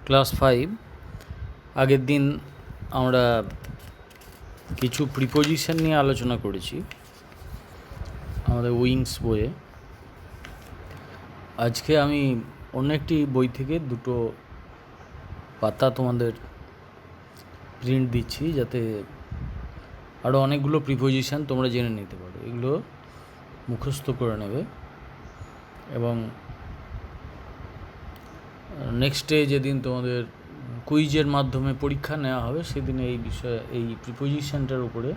Class 5 আগের দিন আমরা কিছু প্রিপোজিশন নিয়ে আলোচনা করেছি আমাদের উইংস বইয়ে। আজকে আমি অন্য একটি বই থেকে দুটো পাতা তোমাদের প্রিন্ট দিচ্ছি, যাতে আরও অনেকগুলো প্রিপোজিশন তোমরা জেনে নিতে পারো। এগুলো মুখস্থ করে নেবে এবং নেক্সট ডে যেদিন তোমাদের কুইজের মাধ্যমে পরীক্ষা নেওয়া হবে, সেদিন এই বিষয়ে এই প্রিপোজিশনটার উপরে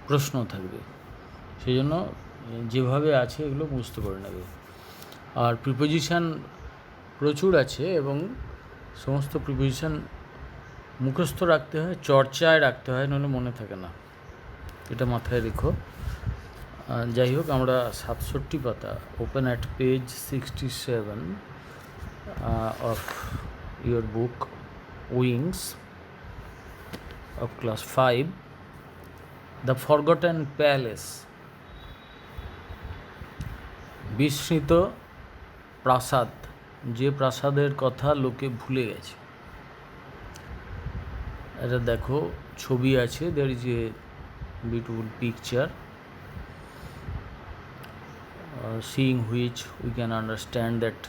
প্রশ্ন থাকবে। সেই জন্য যেভাবে আছে এগুলো মুখস্থ করে নেবে। আর প্রিপোজিশন প্রচুর আছে এবং সমস্ত প্রিপোজিশন মুখস্থ রাখতে হয়, চর্চায় রাখতে হয়, নইলে মনে থাকে না, এটা মাথায় রেখো। যাই হোক, আমরা 67 পাতা, open at page 67 of your book Wings of class 5, The Forgotten Palace, বিস্মৃত প্রাসাদ, যে প্রাসাদের কথা লোকে ভুলে গেছে। এটা দেখো, ছবি আছে, there is a beautiful picture, seeing which we can understand that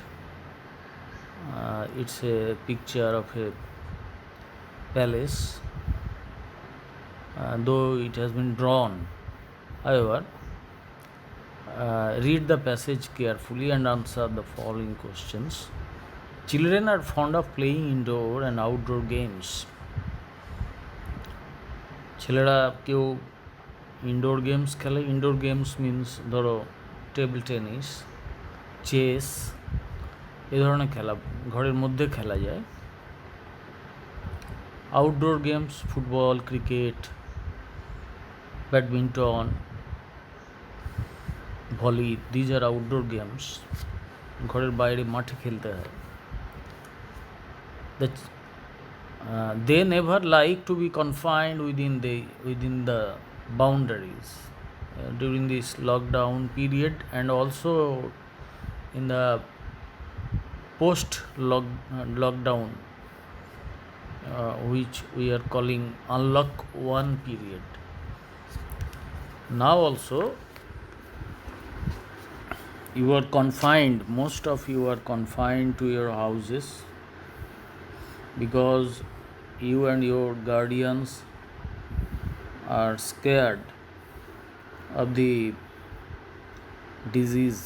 it's a picture of a palace, though it has been drawn. However, read the passage carefully and answer the following questions. Children are fond of playing indoor and outdoor games. ছেলেরা কেউ indoor games খেলে। Indoor games means ধরো table tennis, chess, এ ধরনের খেলা ঘরের মধ্যে খেলা যায়। Outdoor games football, cricket, badminton, volley, these are outdoor games, ঘরের বাইরে মাঠে খেলতে হয়। They never like to be confined within the boundaries during this lockdown period, and also in the post lockdown, which we are calling unlock 1 period. Now also you are confined, most of you are confined to your houses because you and your guardians are scared of the disease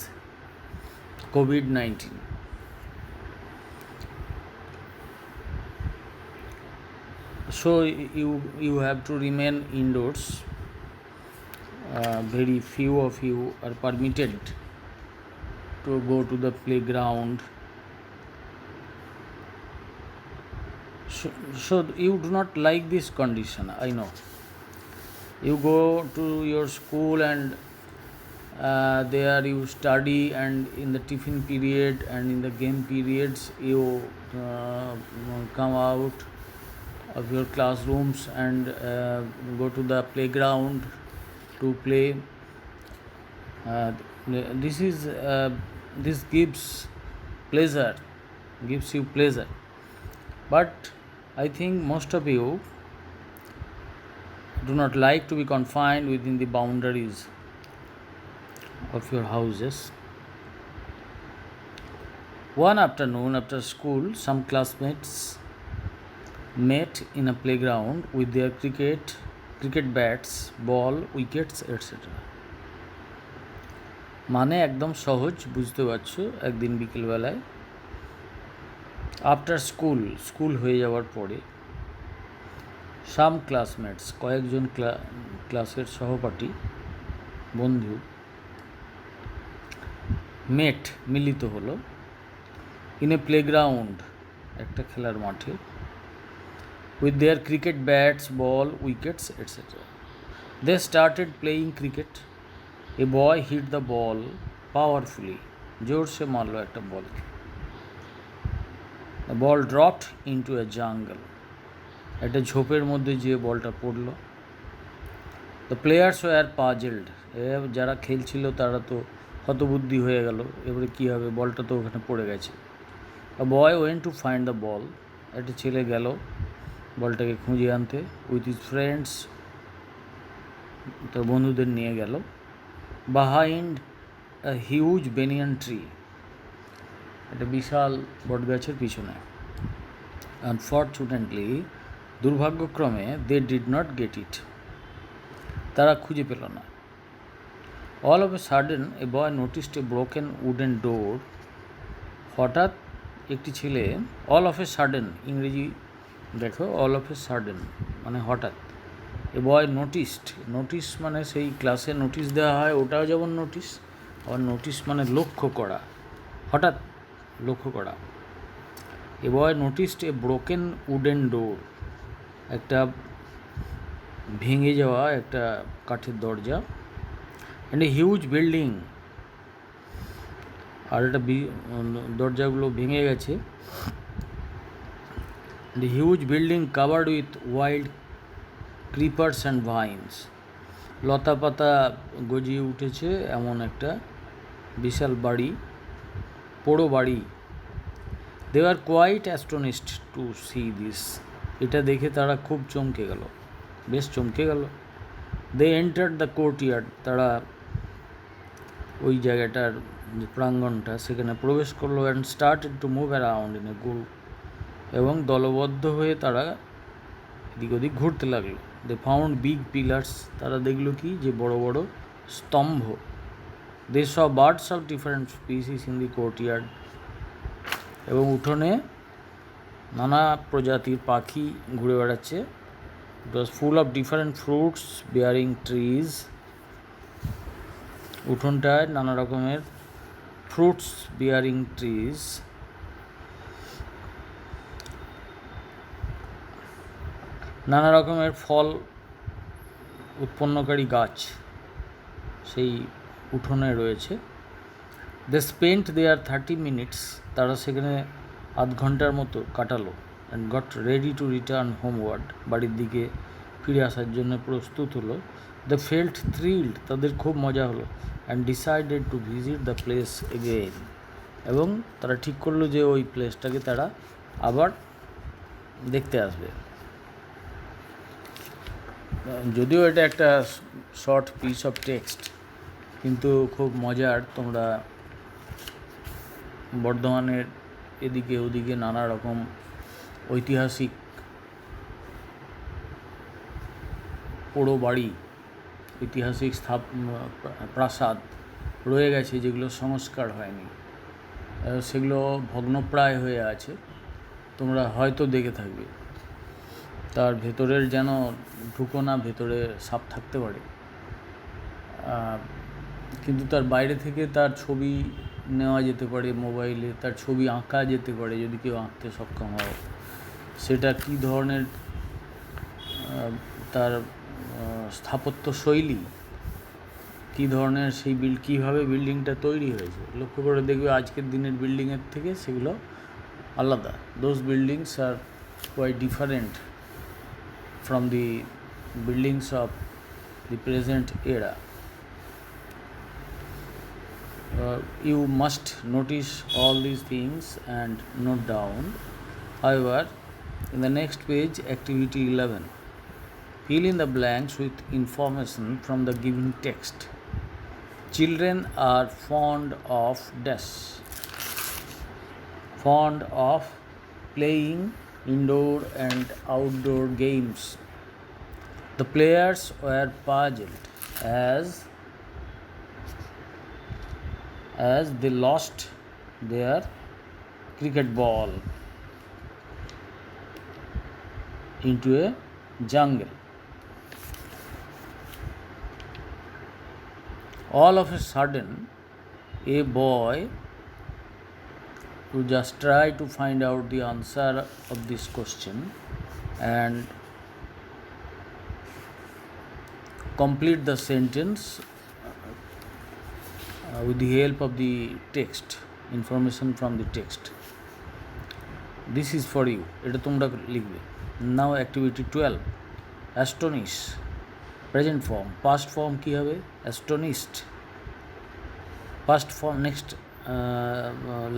COVID-19. So you have to remain indoors. Very few of you are permitted to go to the playground. So you do not like this condition, I know. You go to your school and there you study, and in the tiffin period and in the game periods you come out of your classrooms and go to the playground to play. This gives you pleasure, but I think most of you do not like to be confined within the boundaries of your houses. One afternoon after school, some classmates met in a playground with their cricket bats, ball, wickets, etc. মানে একদম সহজ, বুঝতে পারছো। একদিন বিকেলবেলায় after school হয়ে যাওয়ার পরে সাম ক্লাসমেটস, কয়েকজন ক্লাসের সহপাঠী, বন্ধু, মিলিত হলো, ইন এ প্লেগ্রাউন্ড, একটা খেলার মাঠে, with their cricket bats, ball, wickets, etcetera. They started playing cricket. A boy hit the ball powerfully, জোরসে মারলো একটা বলকে। The ball dropped into a jungle, একটা ঝোপের মধ্যে যে বলটা পড়ল। দ্য প্লেয়ার্স ওয়ার পাজেলড, যারা খেলছিল তারা তো হতবুদ্ধি হয়ে গেল, এবারে কী হবে, বলটা তো ওখানে পড়ে গেছে। A boy went to find the ball একটা ছেলে গেল বলটাকে খুঁজে আনতে উইথ হিজ ফ্রেন্ডস, তার বন্ধুদের নিয়ে গেল behind a huge banyan tree, একটা বিশাল বটগাছের পিছনে। আনফর্চুনেটলি, দুর্ভাগ্যক্রমে, they did not get it, তারা খুঁজে পেল না। All of a sudden a boy noticed a broken wooden door, হঠাৎ একটি ছেলে, অল অফ এ সাডেন ইংরেজি দেখো, অল অফ এ সাডেন মানে হঠাৎ, এ বয় নোটিসড, নোটিস মানে সেই ক্লাসে নোটিশ দেওয়া হয় ওটাও যেমন নোটিস, আর নোটিস মানে লক্ষ্য করা, হঠাৎ লক্ষ্য করা। A boy noticed a broken wooden door, একটা ভেঙে যাওয়া একটা কাঠের দরজা, অ্যান্ড এ হিউজ বিল্ডিং, আর একটা দরজাগুলো ভেঙে গেছে, the huge building covered with wild creepers and vines, লতা পাতা গজিয়ে উঠেছে এমন একটা বিশাল বাড়ি, পোড়ো বাড়ি। they were quite astonished to see this, এটা দেখে তারা খুব চমকে গেল, বেশ চমকে গেল। they entered the courtyard, তারা ওই জায়গাটার যে প্রাঙ্গণটা সেখানে প্রবেশ করলো, and started to move around in a group, এবং দলবদ্ধ হয়ে তারা এদিক ওদিক ঘুরতে লাগলো। দে ফাউন্ড বিগ পিলার্স, তারা দেখলো কি যে বড় বড় স্তম্ভ। They saw birds of different species in the courtyard, এবং উঠোনে নানা প্রজাতির পাখি ঘুরে বেড়াচ্ছে। It was full of different fruits bearing trees, উঠোনটায় নানা রকমের ফ্রুটস বিয়ারিং ট্রিজ, নানা রকমের ফল উৎপন্নকারী গাছ সেই উঠোনে রয়েছে। দে স্পেন্ট দেয়ার 30 minutes, তারা সেখানে আধ ঘন্টার মতো কাটালো, and got ready to return homeward, বাড়ির দিকে ফিরে আসার জন্য প্রস্তুত হলো। দে ফেল্ট থ্রিল্ড, তাদের খুব মজা হলো, and decided to visit the place again, এবং তারা ঠিক করলো যে ওই প্লেসটাকে তারা আবার দেখতে আসবে। যদিও এটা একটা শর্ট পিস অফ টেক্সট, কিন্তু খুব মজার। তোমরা বর্ধমানের এদিকে ওদিকে নানা রকম ঐতিহাসিক পোড়ো বাড়ি, ঐতিহাসিক প্রাসাদ রয়ে গেছে যেগুলো সংস্কার হয়নি, সেগুলো ভগ্নপ্রায় হয়ে আছে, তোমরা হয়তো দেখে থাকবে। তার ভেতরের যেন ঢুকো না, ভেতরে সাপ থাকতে পারে, কিন্তু তার বাইরে থেকে তার ছবি নেওয়া যেতে পারে মোবাইলে, তার ছবি আঁকা যেতে পারে যদি কেউ আঁকতে সক্ষম হয়। সেটা কী ধরনের তার স্থাপত্য শৈলী, কী ধরনের সেই কীভাবে বিল্ডিংটা তৈরি হয়েছে, লক্ষ্য করে দেখবে আজকের দিনের বিল্ডিংয়ের থেকে সেগুলো আলাদা। Those buildings are quite different from the buildings of the present era. You must notice all these things and note down. However, in the next page, activity 11, fill in the blanks with information from the given text. Children are fond of dash, fond of playing indoor and outdoor games. The players were puzzled as they lost their cricket ball into a jungle. All of a sudden, a boy who just try to find out the answer of this question and complete the sentence with the help of the text, information from the text. This is for you, এটা তোমরা লিখবে। Now activity 12, astonish, present form, past form কি হবে? astonished, past form next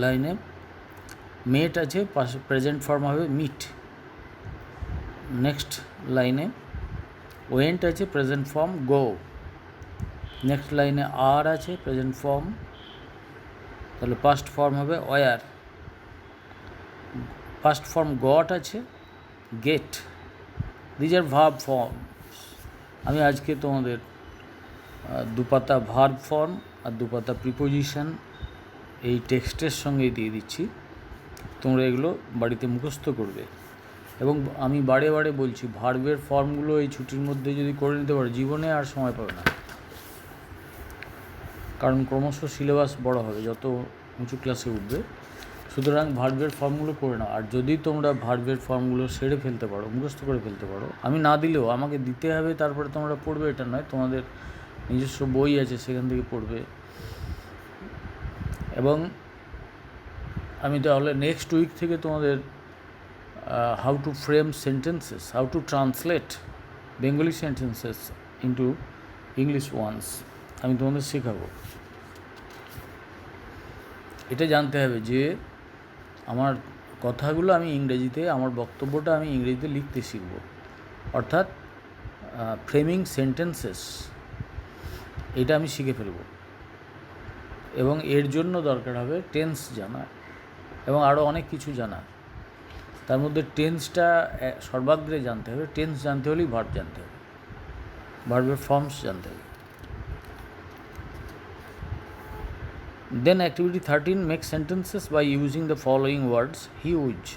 লাইনে met আছে, present form হবে meet. Next লাইনে went আছে, প্রেজেন্ট ফর্ম গো। নেক্সট লাইনে আর আছে, প্রেজেন্ট ফর্ম, তাহলে পাস্ট ফর্ম হবে ওয়ার। পাস্ট ফর্ম গট আছে, get. These are verb forms. আমি আজকে তোমাদের দুপাতা ভার্ব ফর্ম আর দুপাতা প্রিপোজিশন এই টেক্সটের সঙ্গে দিয়ে দিচ্ছি, তোমরা এগুলো বাড়িতে মুখস্থ করবে। এবং আমি বারে বারে বলছি, ভার্বের ফর্মগুলো এই ছুটির মধ্যে যদি করে নিতে পারো, জীবনে আর সময় পাবে না, কারণ ক্রমশ সিলেবাস বড় হবে যত উঁচু ক্লাসে উঠবে। সুতরাং ভার্বের ফর্মগুলো করে নাও। আর যদি তোমরা ভার্বের ফর্মগুলো সেরে ফেলতে পারো, মুখস্থ করে ফেলতে পারো, আমি না দিলেও আমাকে দিতে হবে, তারপরে তোমরা পড়বে, এটা নয়, তোমাদের নিজস্ব বই আছে সেখান থেকে পড়বে। এবং আমি তাহলে নেক্সট উইক থেকে তোমাদের how to frame sentences, how to translate Bengali sentences into English once আমি তোমাদের শেখাবো। এটা জানতে হবে যে আমার কথাগুলো আমি ইংরেজিতে, আমার বক্তব্যটা আমি ইংরেজিতে লিখতে শিখব, অর্থাৎ ফ্রেমিং সেন্টেন্সেস এটা আমি শিখে ফেলব। এবং এর জন্য দরকার হবে টেন্স জানা এবং আরও অনেক কিছু জানা। তার মধ্যে টেন্সটা সর্বাগ্রে জানতে হবে। টেন্স জানতে হলেই ভার্ব জানতে হবে, ভার্বের ফর্মস জানতে হবে। Then activity 13, make sentences by using the following words: huge.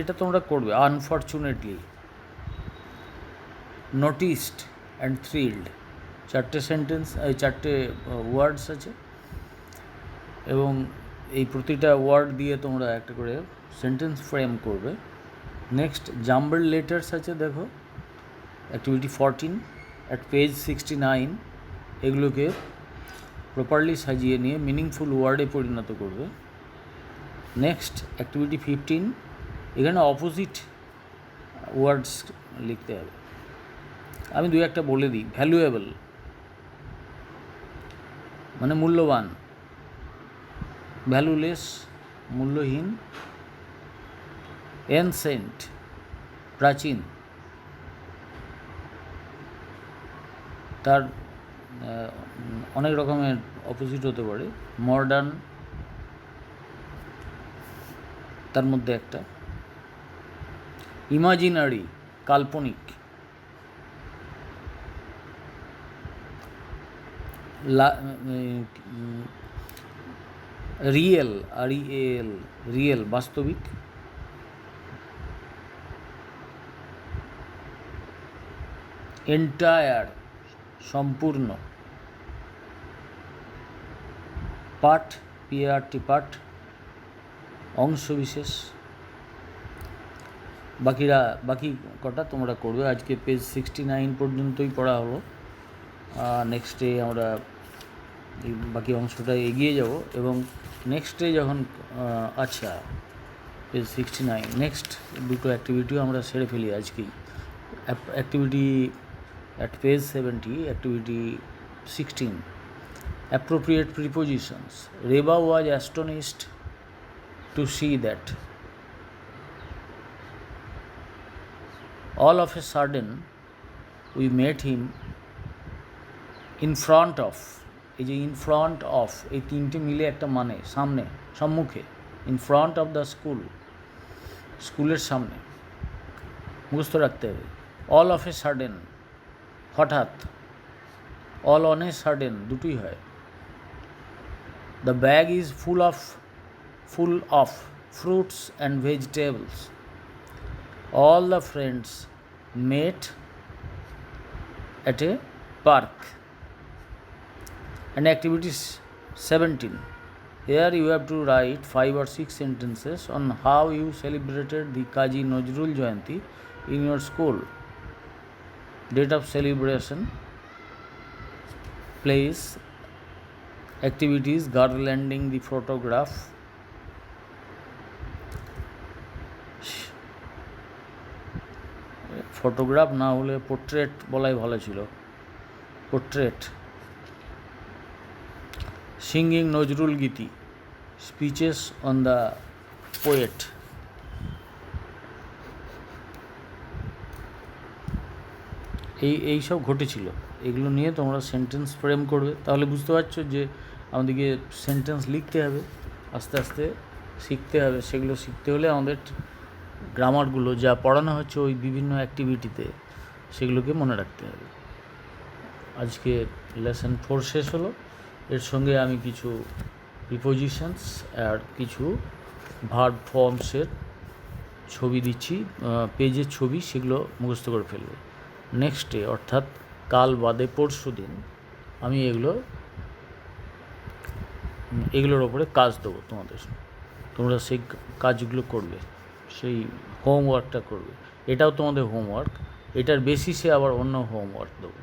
এটা তোমরা করবে। আনফর্চুনেটলি, নোটিসড অ্যান্ড থ্রিলড, চারটে সেন্টেন্স, চারটে ওয়ার্ডস আছে এবং এই প্রতিটা ওয়ার্ড দিয়ে তোমরা একটা করে সেন্টেন্স ফ্রেম করবে। নেক্সট জাম্বল লেটার্স আছে, দেখো অ্যাক্টিভিটি 14 অ্যাট পেজ 69, এগুলোকে প্রপারলি সাজিয়ে নিয়ে মিনিংফুল ওয়ার্ডে পরিণত করবে। নেক্সট অ্যাক্টিভিটি 15, এখানে অপোজিট ওয়ার্ডস লিখতে হবে। আমি দু একটা বলে দিই। ভ্যালুয়েবল মানে মূল্যবান, ভ্যালুলেস মূল্যহীন, এনসেন্ট প্রাচীন, তার অনেক রকমের অপোজিট হতে পারে। মডার্ন তার মধ্যে একটা। ইমাজিনারি কাল্পনিক, রিয়েল REAL রিয়েল বাস্তবিক, এন্টায়ার সম্পূর্ণ, পার্ট PART পার্ট অংশবিশেষ। বাকি কটা তোমরা করবে। আজকে পেজ 69 পর্যন্তই পড়া হলো। নেক্সটে আমরা এই বাকি অংশটা এগিয়ে যাব এবং নেক্সটে যখন আচ্ছা পেজ 69 নেক্সট দুটো অ্যাক্টিভিটিও আমরা সেরে ফেলি আজকেই। Activity at page 70, activity 16, appropriate prepositions. Reba was astonished to see that all of a sudden we met him in front of, এই যে in front of এই তিনটে মিলে একটা মানে সামনে, সম্মুখে, in front of the school, স্কুলের সামনে, মুখস্থ রাখতে হবে। all of a sudden হঠাৎ, all on a sudden দুটোই হয়। the bag is full of fruits and vegetables. all the friends met at a park. And activity 17, here you have to write 5 or 6 sentences on how you celebrated the Kazi Nazrul Jayanti in your school. Date of celebration, place, activities, garlanding the photograph, photograph না হলে portrait বলাই ভালো ছিল, portrait, singing Nazrul গীতি, speeches on the poet. এই সব ঘটেছিল, এগুলো নিয়ে তোমরা সেন্টেন্স ফ্রেম করবে। তাহলে বুঝতে পারছো যে আমাদেরকে সেন্টেন্স লিখতে হবে, আস্তে আস্তে শিখতে হবে। সেগুলো শিখতে হলে আমাদের গ্রামারগুলো যা পড়ানো হচ্ছে ওই বিভিন্ন অ্যাক্টিভিটিতে সেগুলোকে মনে রাখতে হবে। আজকে লেসন 4 শেষ হলো। এর সঙ্গে আমি কিছু প্রিপোজিশনস আর কিছু ভার্ব ফর্মসের ছবি দিচ্ছি, পেজের ছবি, সেগুলো মুখস্থ করে ফেলবে। নেক্সট ডে অর্থাৎ কাল বাদে পরশু দিন আমি এগুলোর ওপরে কাজ দেবো তোমাদের। তোমরা সেই কাজগুলো করবে, সেই হোমওয়ার্কটা করবে। এটাও তোমাদের হোমওয়ার্ক, এটার বেসিসে আবার অন্য হোমওয়ার্ক দেবো।